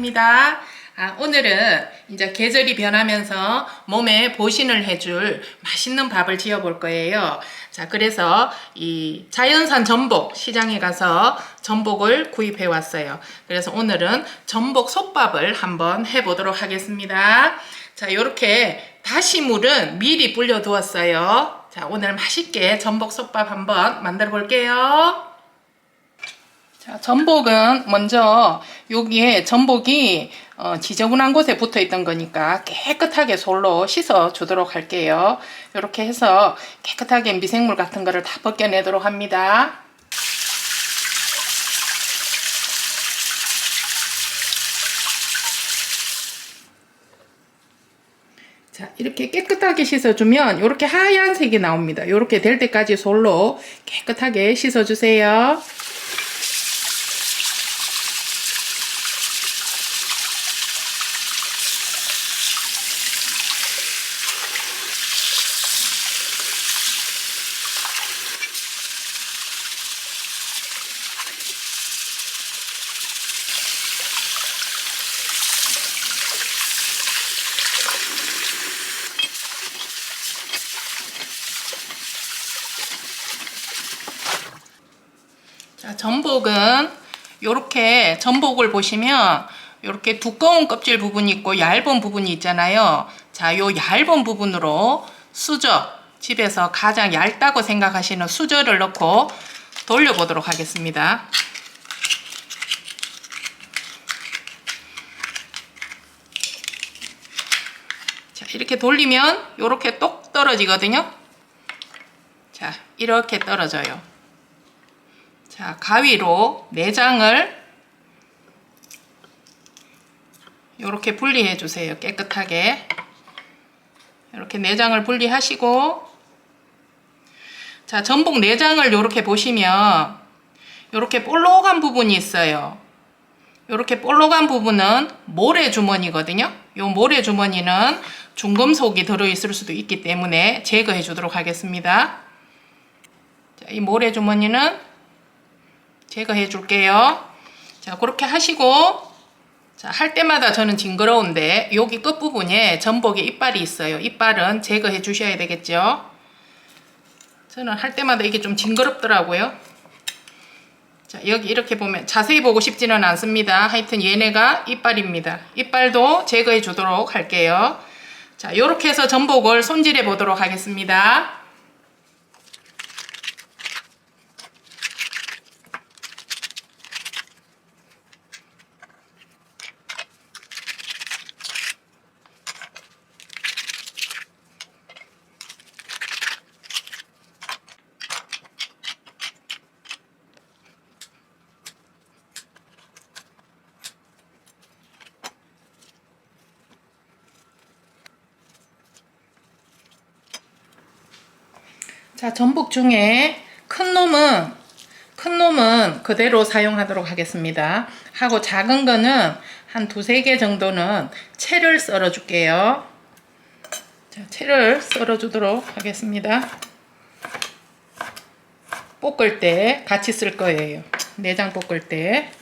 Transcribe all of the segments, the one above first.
반갑습니다. 오늘은 이제 계절이 변하면서 몸에 보신을 해줄 맛있는 밥을 지어 볼 거예요. 자, 그래서 이 자연산 전복 시장에 가서 전복을 구입해 왔어요. 그래서 오늘은 전복 솥밥을 한번 해 보도록 하겠습니다. 자, 요렇게 다시물은 미리 불려 두었어요. 자, 오늘 맛있게 전복 솥밥 한번 만들어 볼게요. 자, 전복은 먼저 여기에 전복이 지저분한 곳에 붙어 있던 거니까 깨끗하게 솔로 씻어 주도록 할게요. 이렇게 해서 깨끗하게 미생물 같은 거를 다 벗겨내도록 합니다. 자, 이렇게 깨끗하게 씻어주면 이렇게 하얀색이 나옵니다. 이렇게 될 때까지 솔로 깨끗하게 씻어주세요. 자, 전복은 요렇게 전복을 보시면 요렇게 두꺼운 껍질 부분이 있고 얇은 부분이 있잖아요. 자, 요 얇은 부분으로 수저, 집에서 가장 얇다고 생각하시는 수저를 넣고 돌려보도록 하겠습니다. 자, 이렇게 돌리면 요렇게 똑 떨어지거든요. 자, 이렇게 떨어져요. 자, 가위로 내장을 이렇게 분리해 주세요. 깨끗하게. 이렇게 내장을 분리하시고, 자, 전복 내장을 이렇게 보시면 이렇게 볼록한 부분이 있어요. 이렇게 볼록한 부분은 모래주머니거든요. 이 모래주머니는 중금속이 들어있을 수도 있기 때문에 제거해 주도록 하겠습니다. 자, 이 모래주머니는 제거해 줄게요. 자, 그렇게 하시고, 자, 할 때마다 저는 징그러운데 여기 끝부분에 전복에 이빨이 있어요. 이빨은 제거해 주셔야 되겠죠. 저는 할 때마다 이게 좀 징그럽더라고요. 자, 여기 이렇게 보면 자세히 보고 싶지는 않습니다. 하여튼 얘네가 이빨입니다. 이빨도 제거해 주도록 할게요. 자, 요렇게 해서 전복을 손질해 보도록 하겠습니다. 자, 전복 중에 큰 놈은 그대로 사용하도록 하겠습니다. 하고 작은 거는 한 두세 개 정도는 채를 썰어 줄게요. 자, 채를 썰어 주도록 하겠습니다. 볶을 때 같이 쓸 거예요. 내장 볶을 때.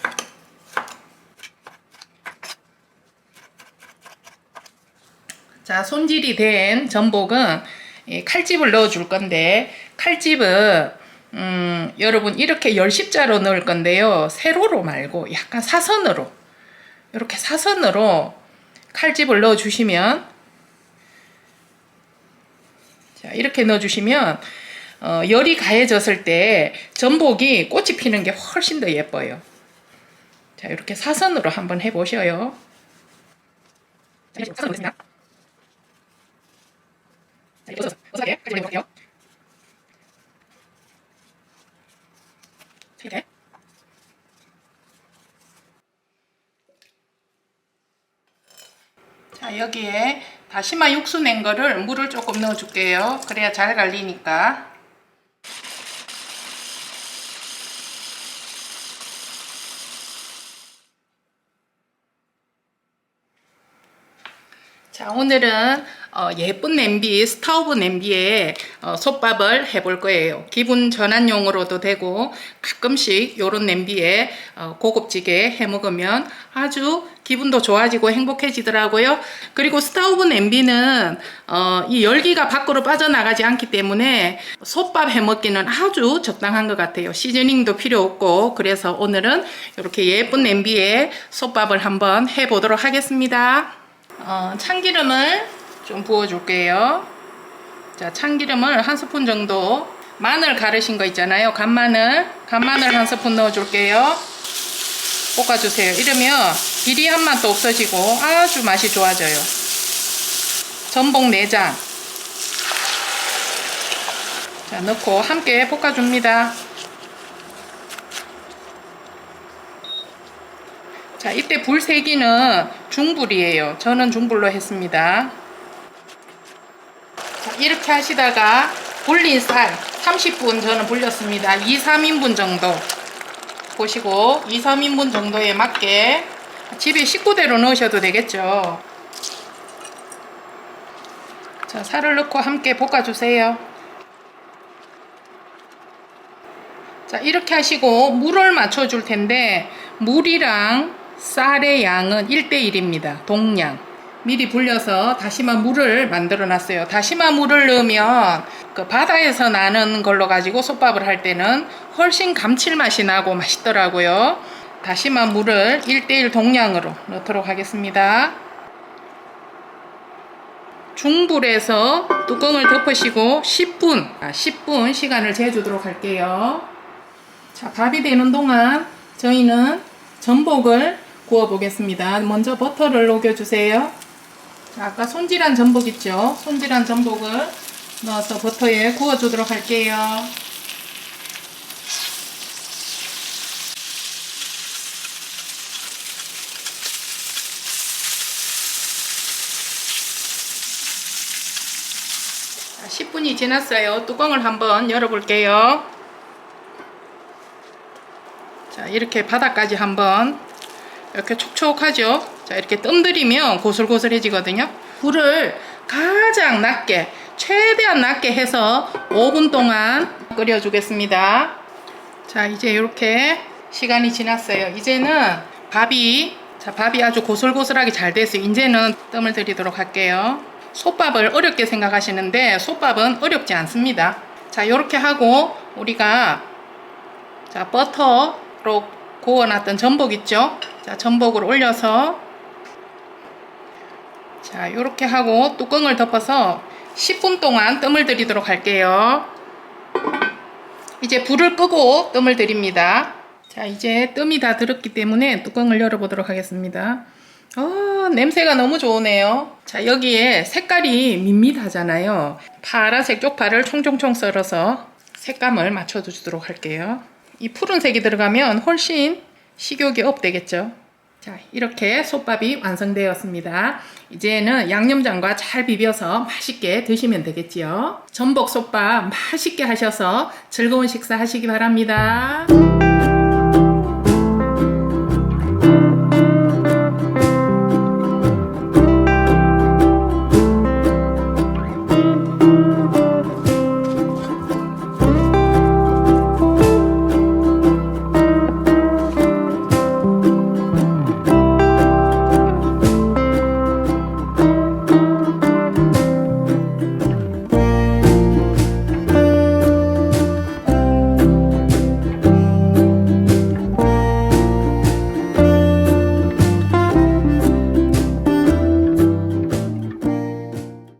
자, 손질이 된 전복은 칼집을 넣어 줄 건데, 칼집은 여러분 이렇게 열십자로 넣을 건데요, 세로로 말고 약간 사선으로, 이렇게 사선으로 칼집을 넣어 주시면, 자, 이렇게 넣어 주시면 열이 가해졌을 때 전복이 꽃이 피는 게 훨씬 더 예뻐요. 자, 이렇게 사선으로 한번 해 보셔요. 자, 이렇게 사선으로 했습니다. 자, 이거 어서하게 칼집을 내볼게요. 이렇게. 자, 여기에 다시마 육수 낸 거를 물을 조금 넣어 줄게요. 그래야 잘 갈리니까. 자, 자, 오늘은 예쁜 냄비, 스타우브 냄비에 솥밥을 해볼 거예요. 기분 전환용으로도 되고 가끔씩 요런 냄비에 고급지게 해 먹으면 아주 기분도 좋아지고 행복해지더라고요. 그리고 스타우브 냄비는 이 열기가 밖으로 빠져나가지 않기 때문에 솥밥 해 먹기는 아주 적당한 것 같아요. 시즈닝도 필요 없고. 그래서 오늘은 이렇게 예쁜 냄비에 솥밥을 한번 해 보도록 하겠습니다. 참기름을 좀 부어 줄게요. 자, 참기름을 한 스푼 정도, 마늘 가르신 거 있잖아요. 간마늘 한 스푼 넣어 줄게요. 볶아주세요. 이러면 비리한 맛도 없어지고 아주 맛이 좋아져요. 전복 내장, 자, 넣고 함께 볶아줍니다. 자, 이때 불 세기는 중불이에요. 저는 중불로 했습니다. 자, 이렇게 하시다가 불린 쌀 30분 저는 불렸습니다. 2-3인분 정도 보시고 2-3인분 정도에 맞게 집에 식구대로 넣으셔도 되겠죠. 자, 살을 넣고 함께 볶아주세요. 자, 이렇게 하시고 물을 맞춰줄 텐데 물이랑 쌀의 양은 1:1입니다. 동량. 미리 불려서 다시마 물을 만들어 놨어요. 다시마 물을 넣으면 그 바다에서 나는 걸로 가지고 솥밥을 할 때는 훨씬 감칠맛이 나고 맛있더라고요. 다시마 물을 1:1 동량으로 넣도록 하겠습니다. 중불에서 뚜껑을 덮으시고 10분 시간을 재주도록 할게요. 자, 밥이 되는 동안 저희는 전복을 구워 보겠습니다. 먼저 버터를 녹여주세요. 자, 아까 손질한 전복 있죠? 손질한 전복을 넣어서 버터에 구워주도록 할게요. 자, 10분이 지났어요. 뚜껑을 한번 열어볼게요. 자, 이렇게 바닥까지 한번 이렇게 촉촉하죠? 자, 이렇게 뜸들이면 고슬고슬해지거든요. 불을 가장 낮게, 최대한 낮게 해서 5분 동안 끓여주겠습니다. 자, 이제 이렇게 시간이 지났어요. 이제는 밥이 아주 고슬고슬하게 잘 됐어요. 이제는 뜸을 들이도록 할게요. 솥밥을 어렵게 생각하시는데 솥밥은 어렵지 않습니다. 자, 이렇게 하고 우리가 자, 버터로 구워놨던 전복 있죠? 자, 전복을 올려서 자, 요렇게 하고 뚜껑을 덮어서 10분 동안 뜸을 들이도록 할게요. 이제 불을 끄고 뜸을 들입니다. 자, 이제 뜸이 다 들었기 때문에 뚜껑을 열어보도록 하겠습니다. 냄새가 너무 좋으네요. 자, 여기에 색깔이 밋밋하잖아요. 파란색 쪽파를 총총총 썰어서 색감을 맞춰주도록 할게요. 이 푸른색이 들어가면 훨씬 식욕이 업 되겠죠. 자, 이렇게 솥밥이 완성되었습니다. 이제는 양념장과 잘 비벼서 맛있게 드시면 되겠지요. 전복 솥밥 맛있게 하셔서 즐거운 식사 하시기 바랍니다.